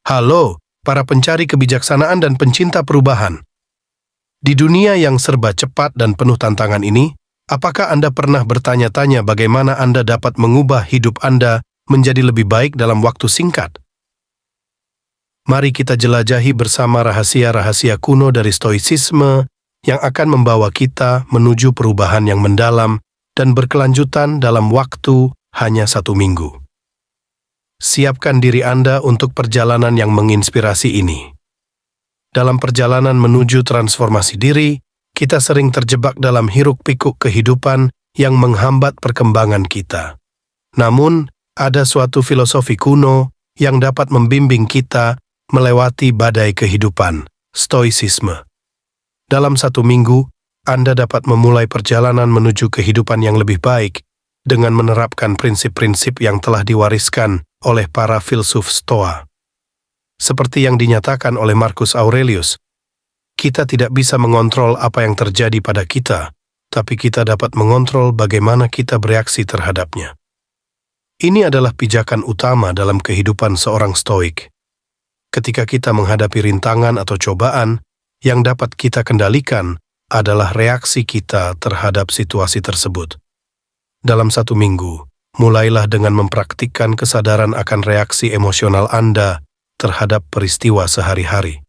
Halo, para pencari kebijaksanaan dan pencinta perubahan. Di dunia yang serba cepat dan penuh tantangan ini, apakah Anda pernah bertanya-tanya bagaimana Anda dapat mengubah hidup Anda menjadi lebih baik dalam waktu singkat? Mari kita jelajahi bersama rahasia-rahasia kuno dari Stoicisme yang akan membawa kita menuju perubahan yang mendalam dan berkelanjutan dalam waktu hanya 1 minggu. Siapkan diri Anda untuk perjalanan yang menginspirasi ini. Dalam perjalanan menuju transformasi diri, kita sering terjebak dalam hiruk-pikuk kehidupan yang menghambat perkembangan kita. Namun, ada suatu filosofi kuno yang dapat membimbing kita melewati badai kehidupan, Stoicisme. Dalam 1 minggu, Anda dapat memulai perjalanan menuju kehidupan yang lebih baik dengan menerapkan prinsip-prinsip yang telah diwariskan oleh para filsuf Stoa. Seperti yang dinyatakan oleh Marcus Aurelius, kita tidak bisa mengontrol apa yang terjadi pada kita, tapi kita dapat mengontrol bagaimana kita bereaksi terhadapnya. Ini adalah pijakan utama dalam kehidupan seorang Stoik. Ketika kita menghadapi rintangan atau cobaan, yang dapat kita kendalikan adalah reaksi kita terhadap situasi tersebut. Dalam 1 minggu, mulailah dengan mempraktikkan kesadaran akan reaksi emosional Anda terhadap peristiwa sehari-hari.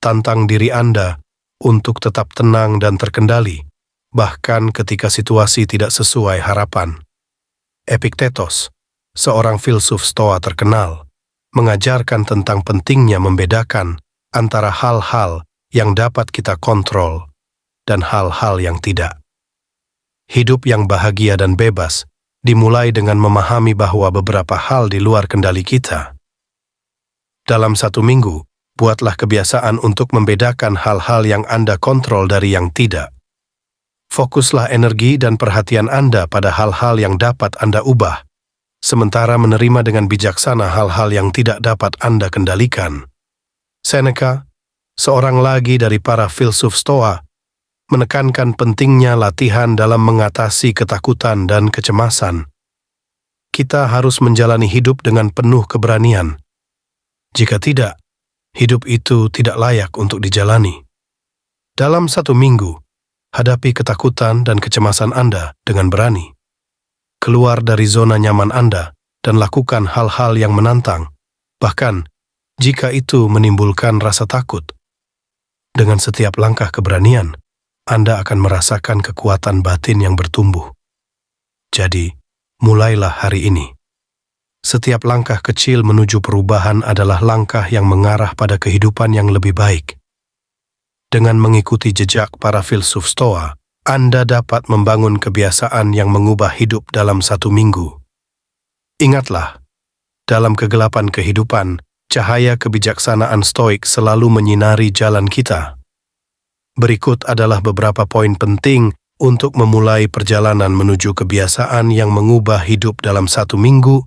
Tantang diri Anda untuk tetap tenang dan terkendali, bahkan ketika situasi tidak sesuai harapan. Epiktetos, seorang filsuf Stoa terkenal, mengajarkan tentang pentingnya membedakan antara hal-hal yang dapat kita kontrol dan hal-hal yang tidak. Hidup yang bahagia dan bebas dimulai dengan memahami bahwa beberapa hal di luar kendali kita. Dalam 1 minggu, buatlah kebiasaan untuk membedakan hal-hal yang Anda kontrol dari yang tidak. Fokuslah energi dan perhatian Anda pada hal-hal yang dapat Anda ubah, sementara menerima dengan bijaksana hal-hal yang tidak dapat Anda kendalikan. Seneca, seorang lagi dari para filsuf Stoa, menekankan pentingnya latihan dalam mengatasi ketakutan dan kecemasan. Kita harus menjalani hidup dengan penuh keberanian. Jika tidak, hidup itu tidak layak untuk dijalani. Dalam 1 minggu, hadapi ketakutan dan kecemasan Anda dengan berani. Keluar dari zona nyaman Anda dan lakukan hal-hal yang menantang, bahkan jika itu menimbulkan rasa takut. Dengan setiap langkah keberanian, Anda akan merasakan kekuatan batin yang bertumbuh. Jadi, mulailah hari ini. Setiap langkah kecil menuju perubahan adalah langkah yang mengarah pada kehidupan yang lebih baik. Dengan mengikuti jejak para filsuf Stoa, Anda dapat membangun kebiasaan yang mengubah hidup dalam 1 minggu. Ingatlah, dalam kegelapan kehidupan, cahaya kebijaksanaan Stoik selalu menyinari jalan kita. Berikut adalah beberapa poin penting untuk memulai perjalanan menuju kebiasaan yang mengubah hidup dalam 1 minggu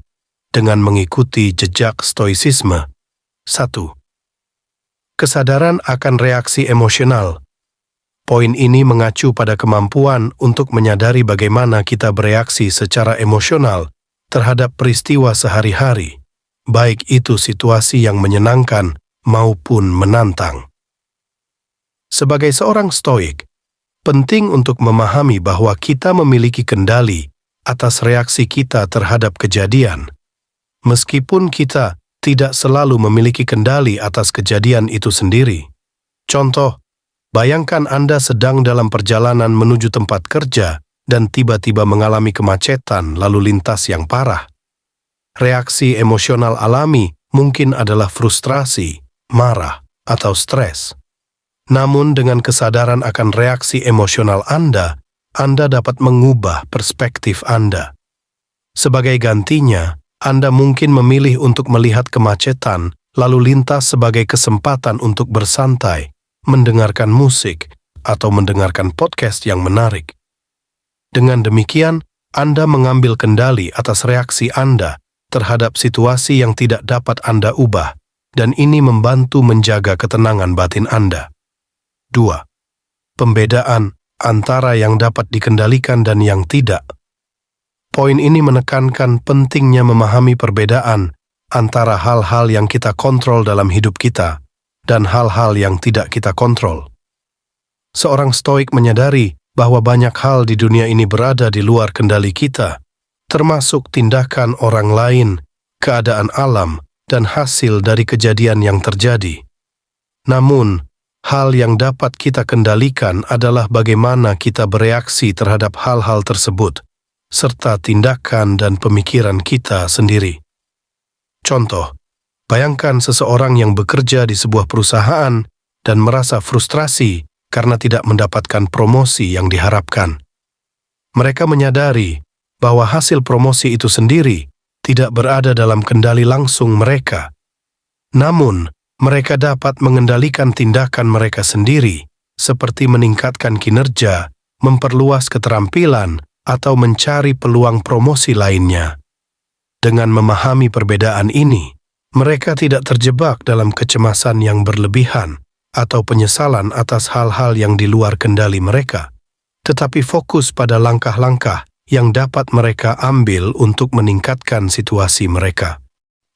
dengan mengikuti jejak Stoicisme. 1. Kesadaran akan reaksi emosional. Poin ini mengacu pada kemampuan untuk menyadari bagaimana kita bereaksi secara emosional terhadap peristiwa sehari-hari, baik itu situasi yang menyenangkan maupun menantang. Sebagai seorang Stoik, penting untuk memahami bahwa kita memiliki kendali atas reaksi kita terhadap kejadian, meskipun kita tidak selalu memiliki kendali atas kejadian itu sendiri. Contoh, bayangkan Anda sedang dalam perjalanan menuju tempat kerja dan tiba-tiba mengalami kemacetan lalu lintas yang parah. Reaksi emosional alami mungkin adalah frustrasi, marah, atau stres. Namun dengan kesadaran akan reaksi emosional Anda dapat mengubah perspektif Anda. Sebagai gantinya, Anda mungkin memilih untuk melihat kemacetan lalu lintas sebagai kesempatan untuk bersantai, mendengarkan musik, atau mendengarkan podcast yang menarik. Dengan demikian, Anda mengambil kendali atas reaksi Anda terhadap situasi yang tidak dapat Anda ubah, dan ini membantu menjaga ketenangan batin Anda. 2. Pembedaan antara yang dapat dikendalikan dan yang tidak. Poin ini menekankan pentingnya memahami perbedaan antara hal-hal yang kita kontrol dalam hidup kita dan hal-hal yang tidak kita kontrol. Seorang stoik menyadari bahwa banyak hal di dunia ini berada di luar kendali kita, termasuk tindakan orang lain, keadaan alam, dan hasil dari kejadian yang terjadi. Namun, hal yang dapat kita kendalikan adalah bagaimana kita bereaksi terhadap hal-hal tersebut, serta tindakan dan pemikiran kita sendiri. Contoh, bayangkan seseorang yang bekerja di sebuah perusahaan dan merasa frustrasi karena tidak mendapatkan promosi yang diharapkan. Mereka menyadari bahwa hasil promosi itu sendiri tidak berada dalam kendali langsung mereka. Namun, mereka dapat mengendalikan tindakan mereka sendiri, seperti meningkatkan kinerja, memperluas keterampilan, atau mencari peluang promosi lainnya. Dengan memahami perbedaan ini, mereka tidak terjebak dalam kecemasan yang berlebihan atau penyesalan atas hal-hal yang di luar kendali mereka, tetapi fokus pada langkah-langkah yang dapat mereka ambil untuk meningkatkan situasi mereka.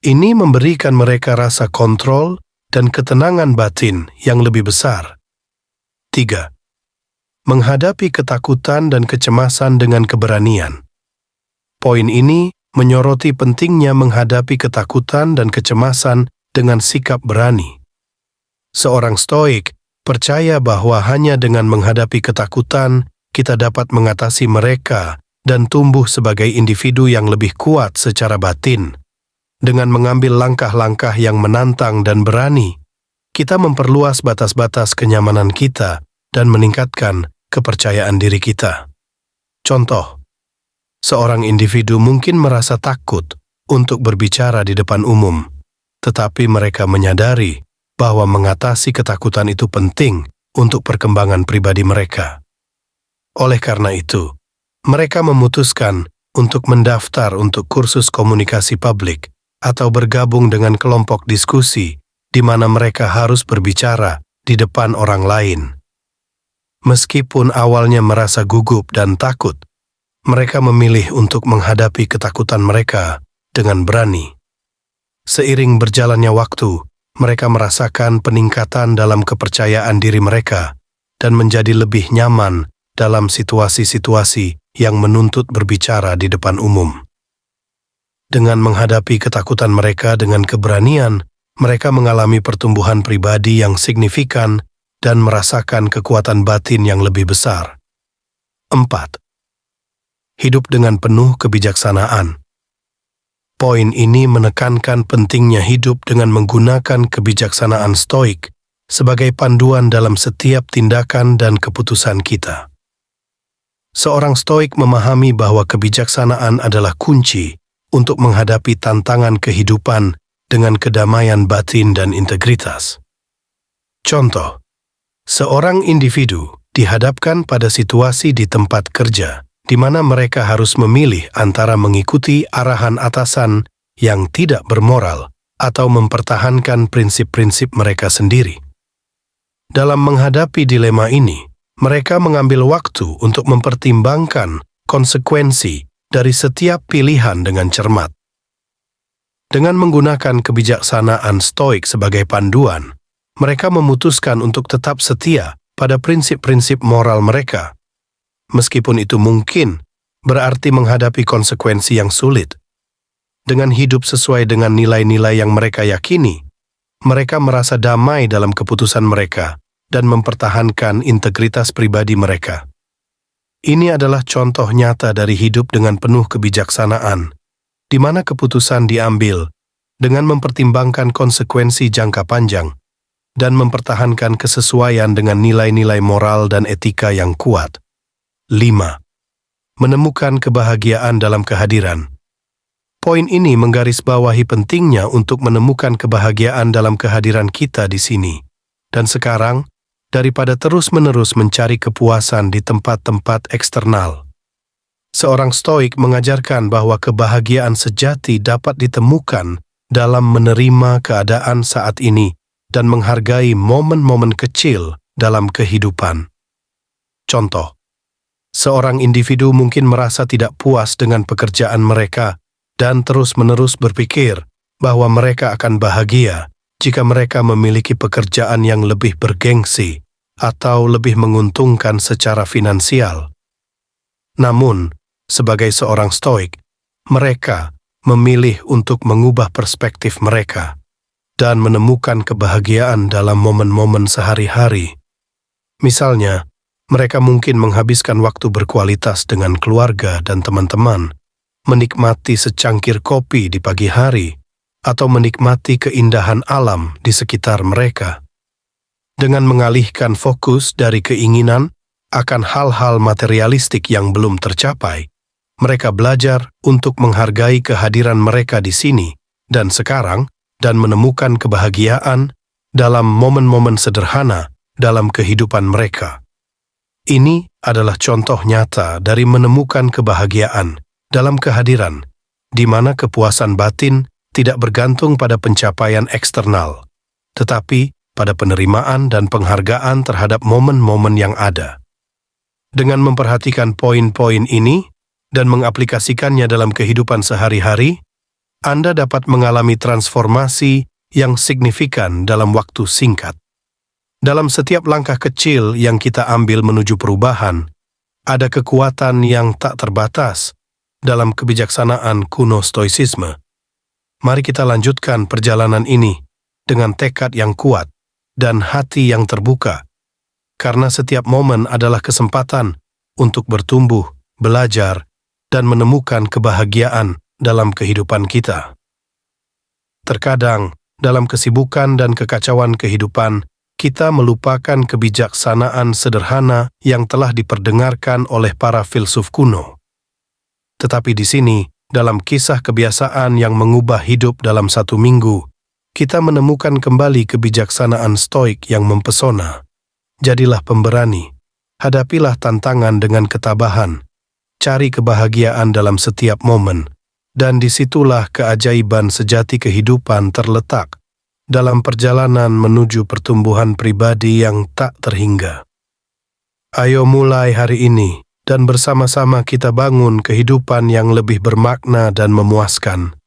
Ini memberikan mereka rasa kontrol dan ketenangan batin yang lebih besar. 3. Menghadapi ketakutan dan kecemasan dengan keberanian. Poin ini menyoroti pentingnya menghadapi ketakutan dan kecemasan dengan sikap berani. Seorang stoik percaya bahwa hanya dengan menghadapi ketakutan, kita dapat mengatasi mereka dan tumbuh sebagai individu yang lebih kuat secara batin. Dengan mengambil langkah-langkah yang menantang dan berani, kita memperluas batas-batas kenyamanan kita dan meningkatkan kepercayaan diri kita. Contoh, seorang individu mungkin merasa takut untuk berbicara di depan umum, tetapi mereka menyadari bahwa mengatasi ketakutan itu penting untuk perkembangan pribadi mereka. Oleh karena itu, mereka memutuskan untuk mendaftar untuk kursus komunikasi publik atau bergabung dengan kelompok diskusi di mana mereka harus berbicara di depan orang lain. Meskipun awalnya merasa gugup dan takut, mereka memilih untuk menghadapi ketakutan mereka dengan berani. Seiring berjalannya waktu, mereka merasakan peningkatan dalam kepercayaan diri mereka dan menjadi lebih nyaman dalam situasi-situasi yang menuntut berbicara di depan umum. Dengan menghadapi ketakutan mereka dengan keberanian, mereka mengalami pertumbuhan pribadi yang signifikan dan merasakan kekuatan batin yang lebih besar. 4. Hidup dengan penuh kebijaksanaan. Poin ini menekankan pentingnya hidup dengan menggunakan kebijaksanaan stoik sebagai panduan dalam setiap tindakan dan keputusan kita. Seorang stoik memahami bahwa kebijaksanaan adalah kunci untuk menghadapi tantangan kehidupan dengan kedamaian batin dan integritas. Contoh, seorang individu dihadapkan pada situasi di tempat kerja di mana mereka harus memilih antara mengikuti arahan atasan yang tidak bermoral atau mempertahankan prinsip-prinsip mereka sendiri. Dalam menghadapi dilema ini, mereka mengambil waktu untuk mempertimbangkan konsekuensi dari setiap pilihan dengan cermat. Dengan menggunakan kebijaksanaan stoik sebagai panduan, mereka memutuskan untuk tetap setia pada prinsip-prinsip moral mereka, meskipun itu mungkin berarti menghadapi konsekuensi yang sulit. Dengan hidup sesuai dengan nilai-nilai yang mereka yakini, mereka merasa damai dalam keputusan mereka dan mempertahankan integritas pribadi mereka. Ini adalah contoh nyata dari hidup dengan penuh kebijaksanaan, di mana keputusan diambil dengan mempertimbangkan konsekuensi jangka panjang dan mempertahankan kesesuaian dengan nilai-nilai moral dan etika yang kuat. 5. Menemukan kebahagiaan dalam kehadiran. Poin ini menggarisbawahi pentingnya untuk menemukan kebahagiaan dalam kehadiran kita di sini dan sekarang, daripada terus-menerus mencari kepuasan di tempat-tempat eksternal. Seorang stoik mengajarkan bahwa kebahagiaan sejati dapat ditemukan dalam menerima keadaan saat ini dan menghargai momen-momen kecil dalam kehidupan. Contoh, seorang individu mungkin merasa tidak puas dengan pekerjaan mereka dan terus-menerus berpikir bahwa mereka akan bahagia jika mereka memiliki pekerjaan yang lebih bergengsi atau lebih menguntungkan secara finansial. Namun, sebagai seorang Stoik, mereka memilih untuk mengubah perspektif mereka dan menemukan kebahagiaan dalam momen-momen sehari-hari. Misalnya, mereka mungkin menghabiskan waktu berkualitas dengan keluarga dan teman-teman, menikmati secangkir kopi di pagi hari, atau menikmati keindahan alam di sekitar mereka. Dengan mengalihkan fokus dari keinginan akan hal-hal materialistik yang belum tercapai, mereka belajar untuk menghargai kehadiran mereka di sini dan sekarang dan menemukan kebahagiaan dalam momen-momen sederhana dalam kehidupan mereka. Ini adalah contoh nyata dari menemukan kebahagiaan dalam kehadiran, di mana kepuasan batin tidak bergantung pada pencapaian eksternal, tetapi pada penerimaan dan penghargaan terhadap momen-momen yang ada. Dengan memperhatikan poin-poin ini dan mengaplikasikannya dalam kehidupan sehari-hari, Anda dapat mengalami transformasi yang signifikan dalam waktu singkat. Dalam setiap langkah kecil yang kita ambil menuju perubahan, ada kekuatan yang tak terbatas dalam kebijaksanaan kuno Stoicisme. Mari kita lanjutkan perjalanan ini dengan tekad yang kuat dan hati yang terbuka, karena setiap momen adalah kesempatan untuk bertumbuh, belajar, dan menemukan kebahagiaan dalam kehidupan kita. Terkadang, dalam kesibukan dan kekacauan kehidupan, kita melupakan kebijaksanaan sederhana yang telah diperdengarkan oleh para filsuf kuno. Tetapi di sini, dalam kisah kebiasaan yang mengubah hidup dalam 1 minggu, kita menemukan kembali kebijaksanaan Stoik yang mempesona. Jadilah pemberani, hadapilah tantangan dengan ketabahan, cari kebahagiaan dalam setiap momen, dan disitulah keajaiban sejati kehidupan terletak dalam perjalanan menuju pertumbuhan pribadi yang tak terhingga. Ayo mulai hari ini, dan bersama-sama kita bangun kehidupan yang lebih bermakna dan memuaskan.